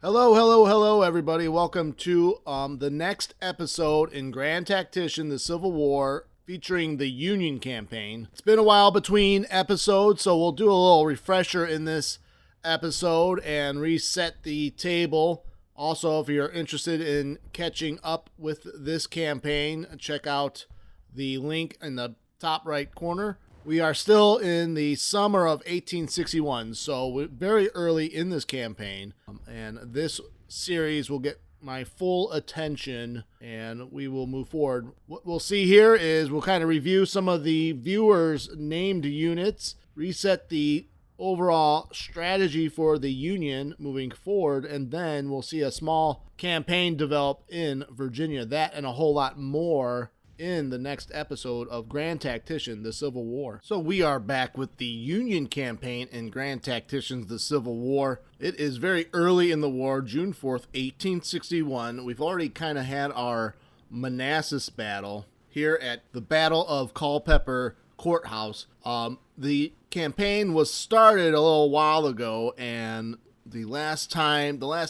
Hello, hello, hello, everybody. Welcome to the next episode in Grand Tactician, the Civil War, featuring the Union campaign. It's been a while between episodes, so we'll do a little refresher in this episode and reset the table. Also, if you're interested in catching up with this campaign, check out the link in the top right corner. We are still in the summer of 1861, so we're very early in this campaign, and this series will get my full attention, and we will move forward. What we'll see here is we'll kind of review some of the viewers' named units, reset the overall strategy for the Union moving forward, and then we'll see a small campaign develop in Virginia. That and a whole lot more in the next episode of Grand Tactician, the Civil War. So we are back with the Union campaign in Grand Tacticians, the Civil War. It is very early in the war, June 4th, 1861. We've already kind of had our Manassas battle here at the Battle of Culpeper Courthouse. The campaign was started a little while ago, and the last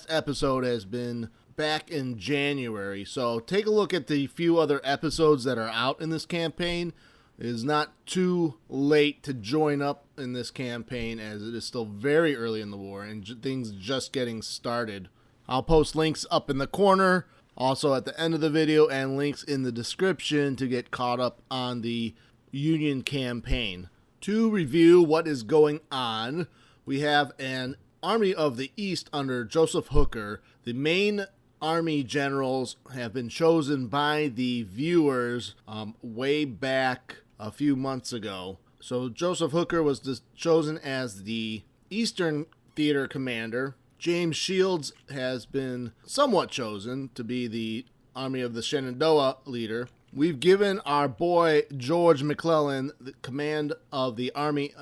episode has been back in January. So take a look at the few other episodes that are out in this campaign. It is not too late to join up in this campaign, as it is still very early in the war and things just getting started. I'll post links up in the corner, also at the end of the video, and links in the description to get caught up on the Union campaign. To review what is going on, we have an Army of the East under Joseph Hooker. The main Army generals have been chosen by the viewers way back a few months ago. So Joseph Hooker was chosen as the Eastern Theater commander. James Shields has been somewhat chosen to be the Army of the Shenandoah leader. We've given our boy George McClellan the command of the Army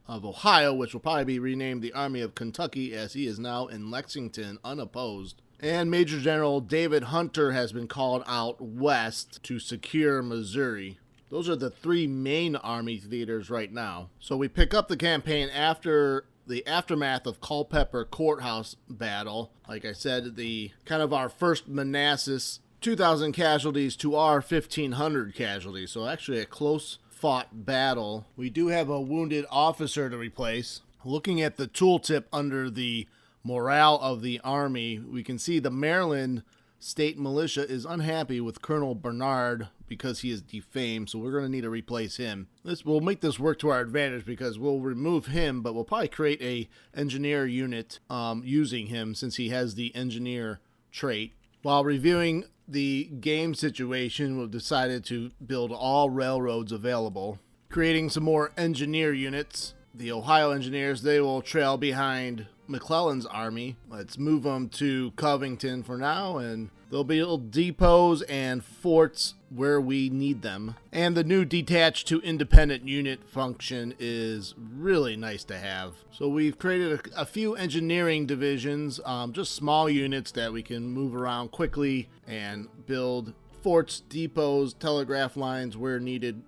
of Ohio, which will probably be renamed the Army of Kentucky, as he is now in Lexington unopposed. And Major General David Hunter has been called out west to secure Missouri. Those are the three main Army theaters right now. So we pick up the campaign after the aftermath of Culpeper Courthouse battle. Like I said, the kind of our first Manassas, 2,000 casualties to our 1,500 casualties. So actually a close fought battle. We do have a wounded officer to replace. Looking at the tooltip under the morale of the Army, we can see the Maryland State Militia is unhappy with Colonel Bernard because he is defamed, so we're going to need to replace him. We'll make this work to our advantage because we'll remove him, but we'll probably create a engineer unit using him since he has the engineer trait. While reviewing the game situation, we've decided to build all railroads available, creating some more engineer units. The Ohio engineers, they will trail behind McClellan's army. Let's move them to Covington for now, and there'll be little depots and forts where we need them. And the new detached to independent unit function is really nice to have. So we've created a few engineering divisions, just small units that we can move around quickly and build forts, depots, telegraph lines where needed.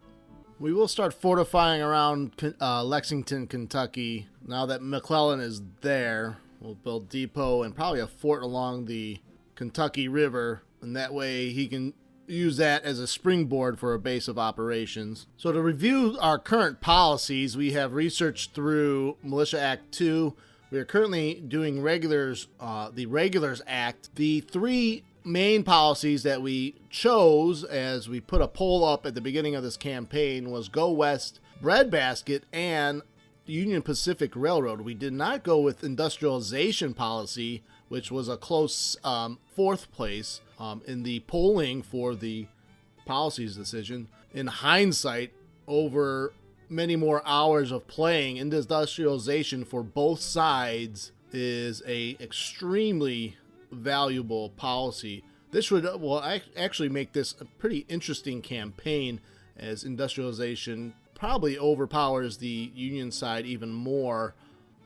We will start fortifying around Lexington, Kentucky. Now that McClellan is there, we'll build depot and probably a fort along the Kentucky River, and that way he can use that as a springboard for a base of operations. So to review our current policies, we have researched through Militia Act 2. We are currently doing the Regulars Act. The three main policies that we chose as we put a poll up at the beginning of this campaign was Go West, Breadbasket, and Union Pacific Railroad. We did not go with industrialization policy, which was a close fourth place in the polling for the policies decision. In hindsight, over many more hours of playing, industrialization for both sides is a extremely valuable policy. This will actually make this a pretty interesting campaign, as industrialization probably overpowers the Union side even more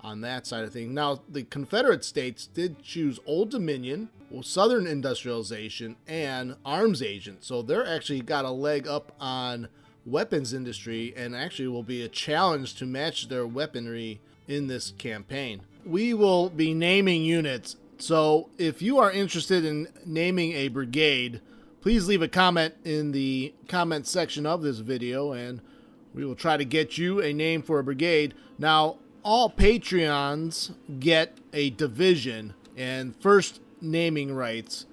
on that side of things. Now, the Confederate states did choose Old Dominion, Southern industrialization, and arms agent, so they're actually got a leg up on weapons industry, and actually will be a challenge to match their weaponry in this campaign. We will be naming units So if you are interested in naming a brigade, please leave a comment in the comment section of this video, and we will try to get you a name for a brigade. Now, all Patreons get a division and first naming rights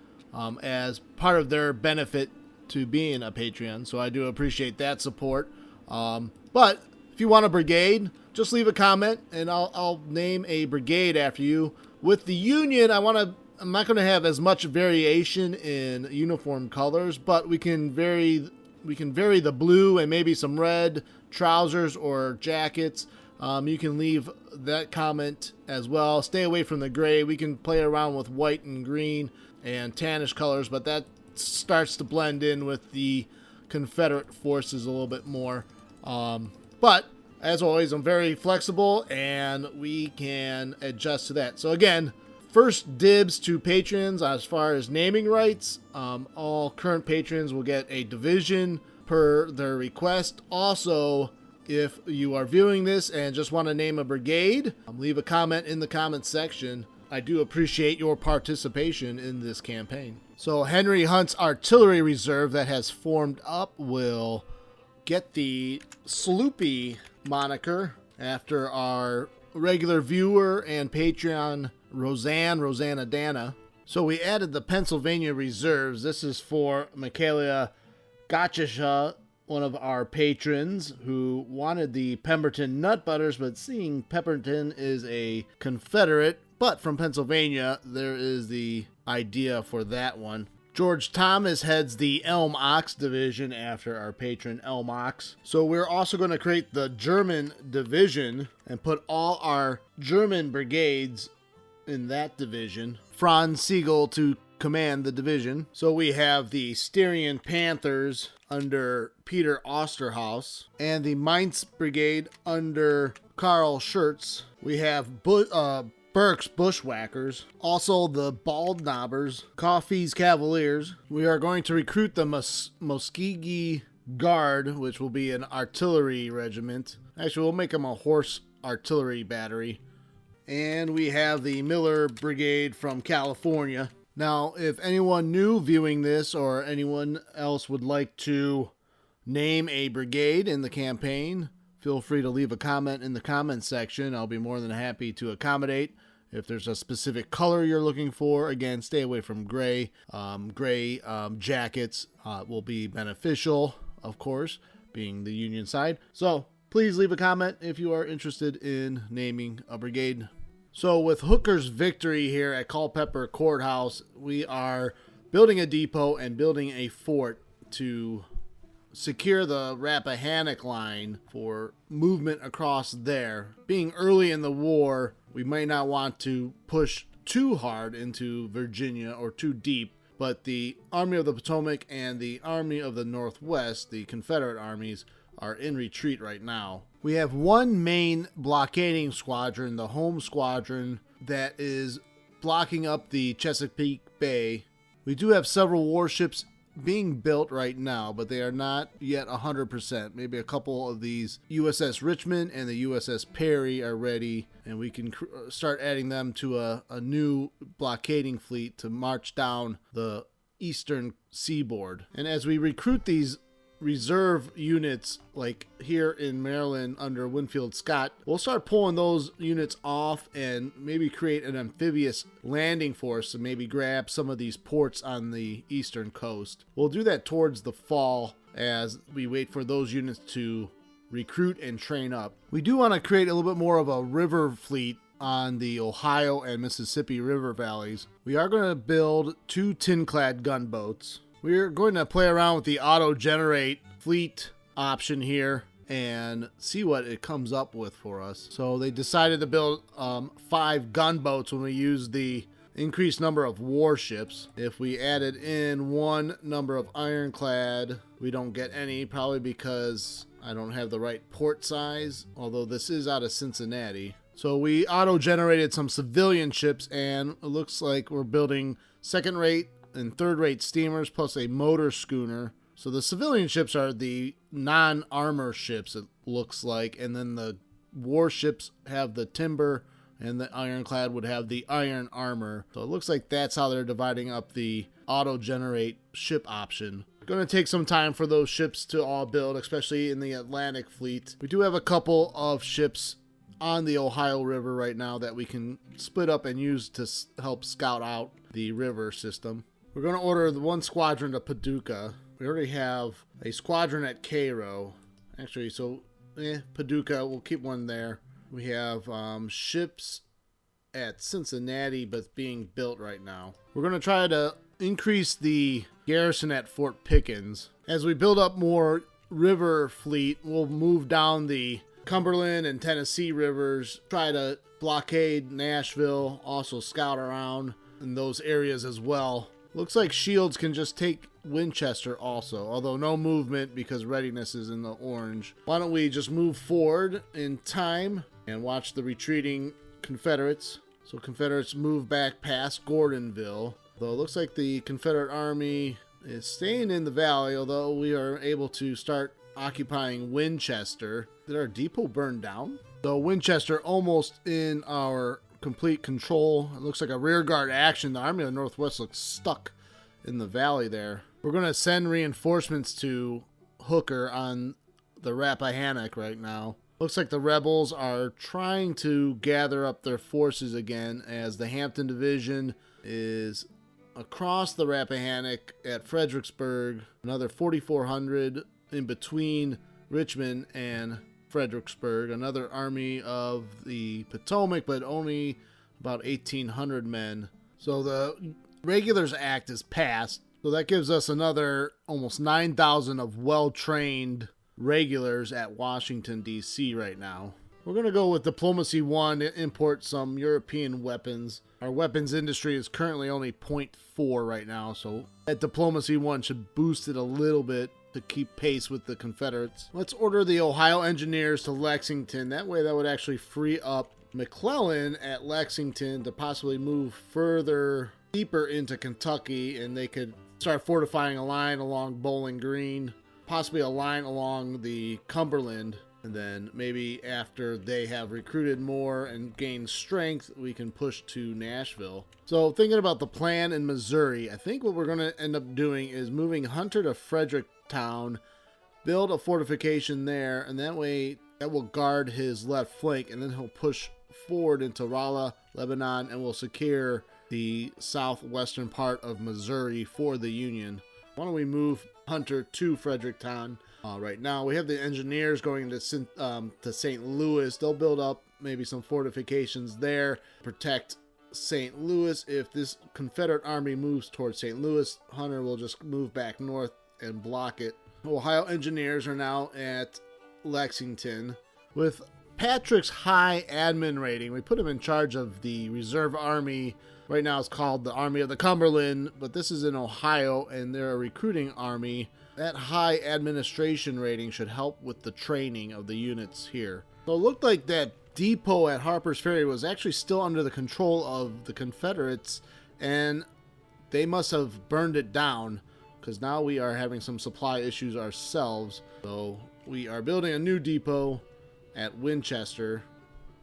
as part of their benefit to being a Patreon. So I do appreciate that support. But if you want a brigade, just leave a comment and I'll name a brigade after you. With the Union, I'm not going to have as much variation in uniform colors, but we can vary the blue and maybe some red trousers or jackets. You can leave that comment as well. Stay away from the gray. We can play around with white and green and tannish colors, but that starts to blend in with the Confederate forces a little bit more. But as always, I'm very flexible and we can adjust to that. So again, first dibs to patrons as far as naming rights. All current patrons will get a division per their request. Also, if you are viewing this and just want to name a brigade, leave a comment in the comment section. I do appreciate your participation in this campaign. So Henry Hunt's artillery reserve that has formed up will get the Sloopy moniker after our regular viewer and Patreon Roseannadanna. So we added the Pennsylvania reserves. This is for Mikhailia Gacesa, one of our patrons who wanted the Pemberton Nut Butters, but seeing Pemberton is a Confederate, but from Pennsylvania, there is the idea for that one. George Thomas heads the Elm Ox division after our patron Elm Ox. So we're also going to create the German division and put all our German brigades in that division. Franz Siegel to command the division. So we have the Styrian Panthers under Peter Osterhaus and the Mainz Brigade under Karl Schurz. We have Burke's Bushwhackers, also the Bald Knobbers, Coffey's Cavaliers. We are going to recruit the Muskegee Guard, which will be an artillery regiment. Actually, we'll make them a horse artillery battery. And we have the Miller Brigade from California. Now, if anyone new viewing this or anyone else would like to name a brigade in the campaign, feel free to leave a comment in the comment section. I'll be more than happy to accommodate. If there's a specific color you're looking for, again, stay away from gray. Gray jackets will be beneficial, of course, being the Union side. So please leave a comment if you are interested in naming a brigade. So with Hooker's victory here at Culpeper Courthouse, we are building a depot and building a fort to secure the Rappahannock line for movement across there. Being early in the war, we might not want to push too hard into Virginia or too deep, but the Army of the Potomac and the Army of the Northwest, the Confederate armies, are in retreat right now. We have one main blockading squadron, the Home Squadron, that is blocking up the Chesapeake Bay. We do have several warships being built right now, but they are not yet 100%. Maybe a couple of these USS Richmond and the USS Perry are ready, and we can start adding them to a new blockading fleet to march down the eastern seaboard. And as we recruit these reserve units, like here in Maryland under Winfield Scott, we'll start pulling those units off and maybe create an amphibious landing force and maybe grab some of these ports on the eastern coast. We'll do that towards the fall as we wait for those units to recruit and train up. We do want to create a little bit more of a river fleet on the Ohio and Mississippi River valleys. We are going to build 2 tin-clad gunboats. We're going to play around with the auto-generate fleet option here and see what it comes up with for us. So they decided to build 5 gunboats when we use the increased number of warships. If we added in 1 number of ironclad, we don't get any, probably because I don't have the right port size, although this is out of Cincinnati. So we auto-generated some civilian ships, and it looks like we're building second-rate and third-rate steamers plus a motor schooner. So the civilian ships are the non-armor ships, it looks like, and then the warships have the timber and the ironclad would have the iron armor. So it looks like that's how they're dividing up the auto-generate ship option. Going to take some time for those ships to all build, especially in the Atlantic fleet. We do have a couple of ships on the Ohio River right now that we can split up and use to help scout out the river system. We're going to order the one squadron to Paducah. We already have a squadron at Cairo. Actually, so Paducah, we'll keep one there. We have ships at Cincinnati, but being built right now. We're going to try to increase the garrison at Fort Pickens. As we build up more river fleet, we'll move down the Cumberland and Tennessee rivers, try to blockade Nashville, also scout around in those areas as well. Looks like Shields can just take Winchester also, although no movement because readiness is in the orange. Why don't we just move forward in time and watch the retreating Confederates. So Confederates move back past Gordonville. Though it looks like the Confederate Army is staying in the valley, although we are able to start occupying Winchester. Did our depot burn down? So Winchester almost in our complete control. It looks like a rearguard action. The Army of the Northwest looks stuck in the valley there. We're going to send reinforcements to Hooker on the Rappahannock right now. Looks like the rebels are trying to gather up their forces again as the Hampton Division is across the Rappahannock at Fredericksburg. Another 4,400 in between Richmond and Fredericksburg. Another Army of the Potomac, but only about 1,800 men. So the Regulars Act is passed. So that gives us another almost 9,000 of well-trained regulars at Washington, D.C. right now. We're going to go with Diplomacy 1 to import some European weapons. Our weapons industry is currently only 0.4 right now, so that Diplomacy 1 should boost it a little bit to keep pace with the Confederates. Let's order the Ohio Engineers to Lexington. That way that would actually free up McClellan at Lexington to possibly move further deeper into Kentucky, and they could start fortifying a line along Bowling Green, possibly a line along the Cumberland, and then maybe after they have recruited more and gained strength, we can push to Nashville. So thinking about the plan in Missouri, I think what we're going to end up doing is moving Hunter to Fredericktown, build a fortification there, and that way that will guard his left flank, and then he'll push forward into Rolla, Lebanon, and will secure the southwestern part of Missouri for the Union. Why don't we move Hunter to Fredericktown? Right now we have the engineers going to St. Louis. They'll build up maybe some fortifications there, protect St. Louis. If this Confederate army moves towards St. Louis, Hunter will just move back north and block it. Ohio engineers are now at Lexington. With Patrick's high admin rating, we put him in charge of the reserve army. Right now it's called the Army of the Cumberland, but this is in Ohio and they're a recruiting army. That high administration rating should help with the training of the units here. So it looked like that depot at Harper's Ferry was actually still under the control of the Confederates, and they must have burned it down because now we are having some supply issues ourselves. So we are building a new depot at Winchester.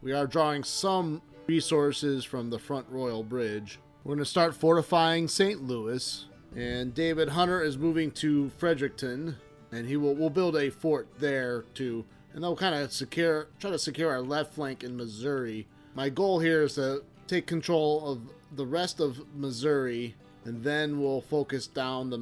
We are drawing some resources from the Front Royal Bridge. We're going to start fortifying St. Louis. And David Hunter is moving to Fredericton, and we'll build a fort there too. And they'll kind of try to secure our left flank in Missouri. My goal here is to take control of the rest of Missouri, and then we'll focus down the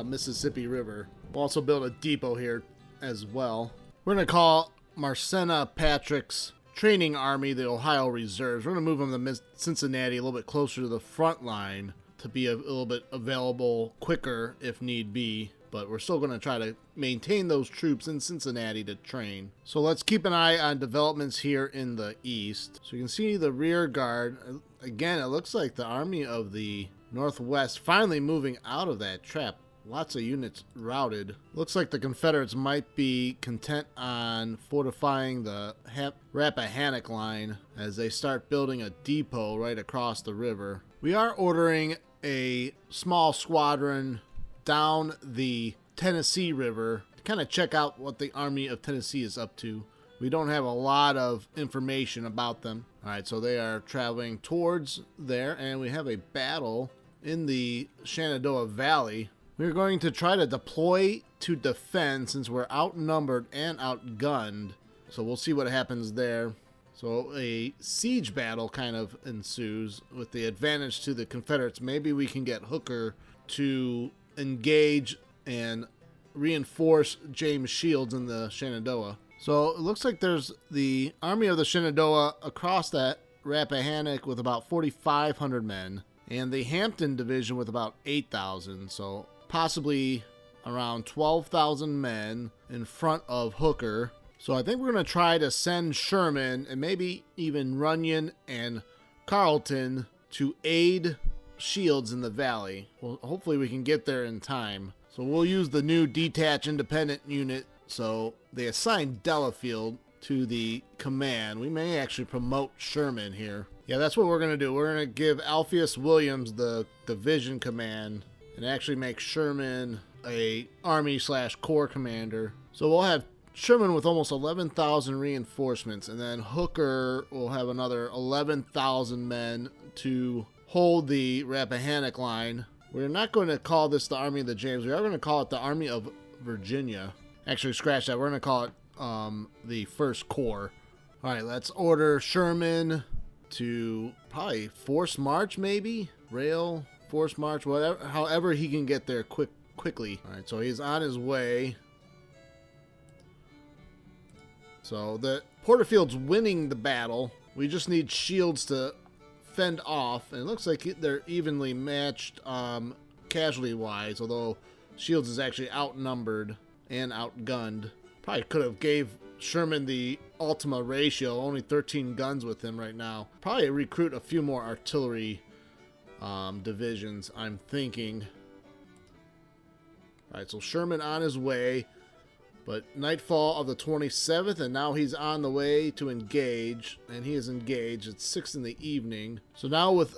Mississippi River. We'll also build a depot here as well. We're going to call Marcena Patrick's training army the Ohio Reserves. We're going to move them to Cincinnati, a little bit closer to the front line, to be a little bit available quicker if need be, but we're still going to try to maintain those troops in Cincinnati to train. So let's keep an eye on developments here in the east. So you can see the rear guard. Again, it looks like the Army of the Northwest finally moving out of that trap. Lots of units routed. Looks like the Confederates might be content on fortifying the Rappahannock line as they start building a depot right across the river. We are ordering a small squadron down the Tennessee River to kind of check out what the Army of Tennessee is up to. We don't have a lot of information about them. All right, so they are traveling towards there, and we have a battle in the Shenandoah Valley. We're going to try to deploy to defend since we're outnumbered and outgunned. So we'll see what happens there. So a siege battle kind of ensues with the advantage to the Confederates. Maybe we can get Hooker to engage and reinforce James Shields in the Shenandoah. So it looks like there's the Army of the Shenandoah across that Rappahannock with about 4,500 men, and the Hampton Division with about 8,000. So possibly around 12,000 men in front of Hooker. So I think we're going to try to send Sherman and maybe even Runyon and Carleton to aid Shields in the valley. Well, hopefully we can get there in time. So we'll use the new detached independent unit. So they assigned Delafield to the command. We may actually promote Sherman here. Yeah, that's what we're going to do. We're going to give Alpheus Williams the division command and actually make Sherman a army/corps commander. So we'll have Sherman with almost 11,000 reinforcements, and then Hooker will have another 11,000 men to hold the Rappahannock line. We're not going to call this the Army of the James. We are going to call it the Army of Virginia. Actually, scratch that. We're going to call it the First Corps. All right, let's order Sherman to probably force march, maybe rail force march, whatever, however he can get there quickly. All right, so he's on his way. So the Porterfield's winning the battle. We just need Shields to fend off, and it looks like they're evenly matched casualty-wise, although Shields is actually outnumbered and outgunned. Probably could have gave Sherman the Ultima ratio, only 13 guns with him right now. Probably recruit a few more artillery divisions, I'm thinking. All right, so Sherman on his way. But nightfall of the 27th, and now he's on the way to engage, and he is engaged. It's 6 in the evening. So now with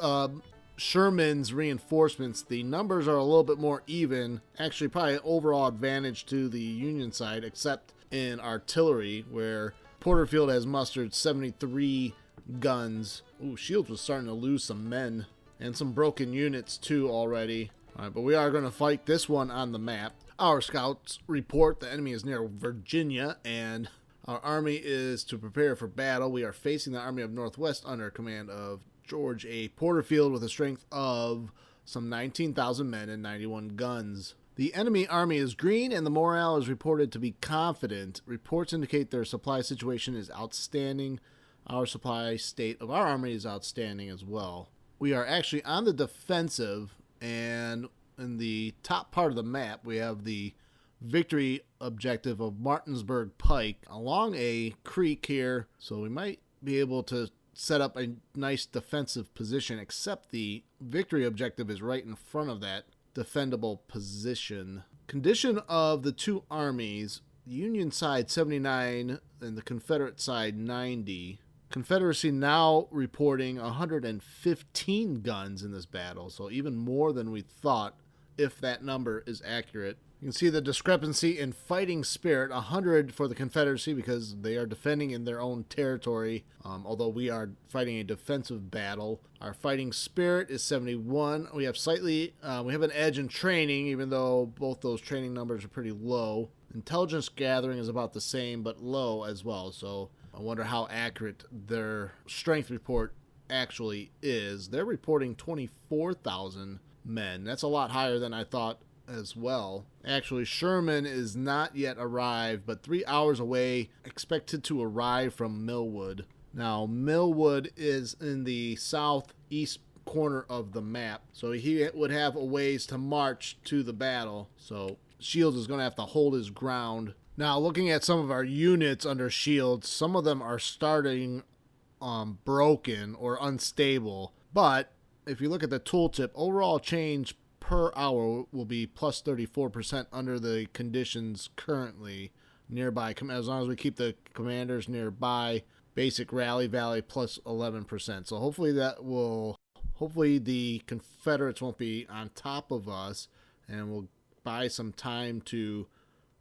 Sherman's reinforcements, the numbers are a little bit more even. Actually, probably overall advantage to the Union side, except in artillery, where Porterfield has mustered 73 guns. Ooh, Shields was starting to lose some men, and some broken units too already. All right, but we are going to fight this one on the map. Our scouts report the enemy is near Virginia, and our army is to prepare for battle. We are facing the Army of Northwest under command of George A. Porterfield with a strength of some 19,000 men and 91 guns. The enemy army is green, and the morale is reported to be confident. Reports indicate their supply situation is outstanding. Our supply state of our army is outstanding as well. We are actually on the defensive, and in the top part of the map, we have the victory objective of Martinsburg Pike along a creek here. So we might be able to set up a nice defensive position, except the victory objective is right in front of that defendable position. Condition of the two armies: the Union side 79 and the Confederate side 90. Confederacy now reporting 115 guns in this battle, so even more than we thought, if that number is accurate. You can see the discrepancy in fighting spirit: 100 for the Confederacy because they are defending in their own territory, although we are fighting a defensive battle. Our fighting spirit is 71. We have we have an edge in training, even though both those training numbers are pretty low. Intelligence gathering is about the same, but low as well, so I wonder how accurate their strength report actually is. They're reporting 24,000 men. That's a lot higher than I thought as well. Actually, Sherman is not yet arrived, but 3 hours away, expected to arrive from Millwood. Now, Millwood is in the southeast corner of the map, so he would have a ways to march to the battle. So Shields is going to have to hold his ground. Now, looking at some of our units under Shields, some of them are starting broken or unstable. But if you look at the tooltip, overall change per hour will be plus 34% under the conditions currently nearby. As long as we keep the commanders nearby, basic rally valley plus 11%. So hopefully the Confederates won't be on top of us, and we'll buy some time to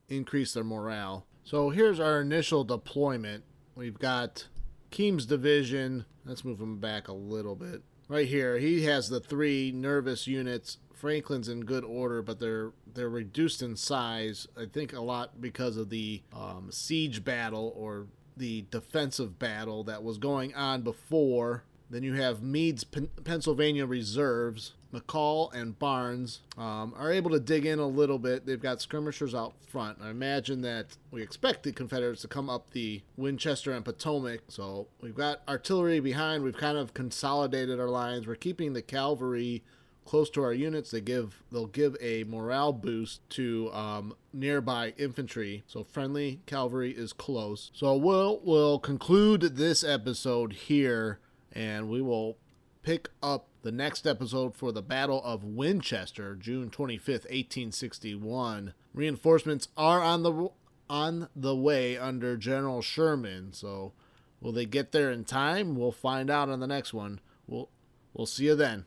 increase their morale. So here's our initial deployment. we've got Keem's division. Let's move him back a little bit. Right here, he has the 3 nervous units. Franklin's in good order, but they're reduced in size. I think a lot because of the siege battle or the defensive battle that was going on before. Then you have Meade's Pennsylvania reserves. McCall and Barnes are able to dig in a little bit. They've got skirmishers out front. I imagine that we expect the Confederates to come up the Winchester and Potomac. So we've got artillery behind. We've kind of consolidated our lines. We're keeping the cavalry close to our units. They'll give a morale boost to nearby infantry. So friendly cavalry is close. So we'll conclude this episode here, and we will pick up the next episode for the Battle of Winchester, June 25th, 1861. Reinforcements are on the way under General Sherman. So will they get there in time? We'll find out on the next one. We'll see you then.